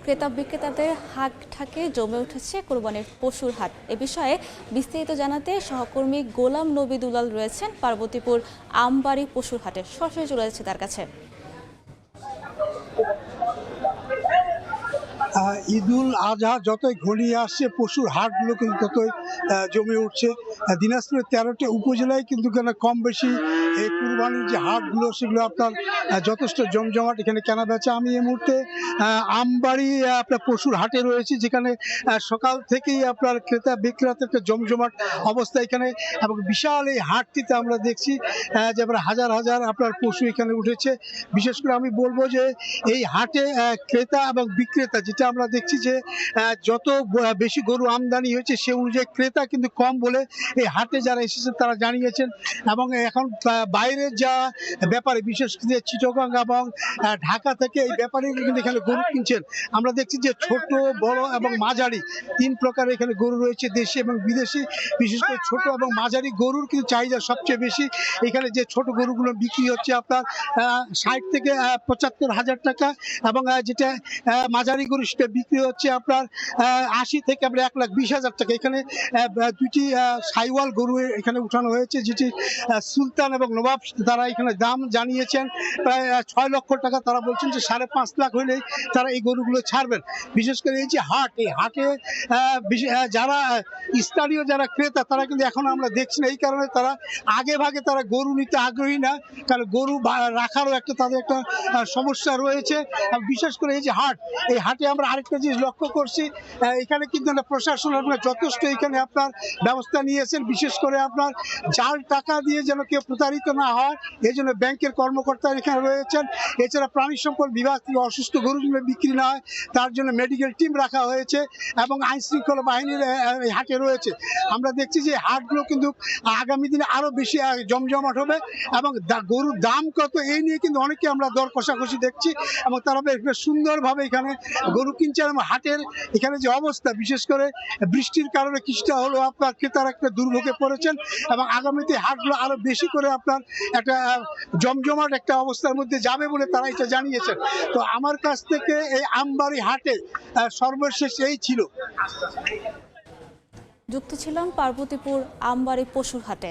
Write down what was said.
ক্রেতা বিক্রেতাদের হাট ঠাকে জমে উঠেছে কোরবানির পশুর হাট। এ বিষয়ে বিস্তারিত জানাতে সহকর্মী গোলাম নবী দুলাল রয়েছেন পার্বতীপুর আমবাড়ি পশুর হাটে। সরাসরি চলে যাচ্ছে তার কাছে। ঈদুল আজহা যতই ঘনিয়ে আসছে পশুর হাটগুলো কিন্তু ততই জমে উঠছে। দিনাজপুরের 13টি উপজেলায় কিন্তু কম বেশি এই কুরবানির যে হাটগুলো সেগুলো আপনার যথেষ্ট জমজমাট এখানে কেনা বেচা। আমি এই মুহূর্তে আমবাড়ি আপনার পশুর হাটে রয়েছি, যেখানে সকাল থেকেই আপনার ক্রেতা বিক্রেতা একটা জমজমাট অবস্থা এখানে, এবং বিশাল এই হাটটিতে আমরা দেখছি যে হাজার হাজার আপনার পশু এখানে উঠেছে। বিশেষ করে আমি বলবো যে এই হাটে ক্রেতা এবং বিক্রেতা যেটা আমরা দেখছি যে যত বেশি গরু আমদানি হয়েছে সে অনুযায়ী ক্রেতা কিন্তু কম বলে এই হাটে যারা এসেছেন তারা জানিয়েছেন। এবং এখন বাইরের যা ব্যাপারে বিশেষ করে চিটাগং এবং ঢাকা থেকে এই ব্যাপারে কিন্তু এখানে গরু কিনছেন। আমরা দেখছি যে ছোট বড় এবং মাঝারি তিন প্রকার এখানে গরু রয়েছে, দেশি এবং বিদেশি। বিশেষ করে ছোট এবং মাঝারি গরুর কিন্তু চাহিদা সবচেয়ে বেশি। এখানে যে ছোট গরুগুলো বিক্রি হচ্ছে আপনার 60 থেকে 75 হাজার টাকা, এবং যেটা মাঝারি গরু সেটা বিক্রি হচ্ছে আপনার 80 থেকে 1,20,000 টাকা। এখানে দুটি সাইওয়াল গরু এখানে উঠানো হয়েছে, যেটি সুলতান এবং নবাব তারা এখানে দাম জানিয়েছেন প্রায় 6 লক্ষ টাকা। তারা বলছেন যে 5.5 লাখ হলেই তারা এই গরুগুলো ছাড়বেন। বিশেষ করে এই যে হাট, এই হাটে যারা স্থানীয় যারা ক্রেতা তারা কিন্তু এখন আমরা দেখছি না, এই কারণে তারা আগে ভাগে তারা গরু নিতে আগ্রহী না, কারণ গরু রাখারও একটা তাদের একটা সমস্যা রয়েছে। বিশেষ করে এই যে হাট, এই হাটে আমরা আরেকটা জিনিস লক্ষ্য করছি, এখানে কিন্তু প্রশাসন আপনার যথেষ্ট এখানে আপনার ব্যবস্থা নিয়েছেন। বিশেষ করে আপনার জাল টাকা দিয়ে যেন কেউ প্রতারিত না হয় এই জন্য ব্যাংকের কর্মকর্তা এখানে রয়েছেন। এছাড়া প্রাণী সম্পদ বিভাগ থেকে অসুস্থ গরুগুলো বিক্রি না হয় তার জন্য মেডিকেল টিম রাখা হয়েছে, এবং আইন শৃঙ্খলা বাহিনীর এই হাটে রয়েছে। আমরা দেখছি যে হাটগুলো কিন্তু আগামী দিনে আরো বেশি জমজমাট হবে, এবং গরুর দাম কত এই নিয়ে কিন্তু অনেকে আমরা দর কষাকষি দেখছি, এবং তারা বেশ সুন্দরভাবে এখানে গরু কিনছেন। এবং হাটের এখানে যে অবস্থা, বিশেষ করে বৃষ্টির কারণে কিছুটা হলো আপনার ক্রেতারা একটা দুর্ভোগে পড়েছেন, এবং আগামীতে হাটগুলো আরো বেশি করে আপনার একটা জমজমাট একটা অবস্থার মধ্যে যাবে বলে তারা এটা জানিয়েছেন। তো আমার কাছ থেকে এই আমবাড়ি হাটে সর্বশেষ এই ছিল। যুক্ত ছিলাম পার্বতীপুর আমবাড়ি পশুর হাটে।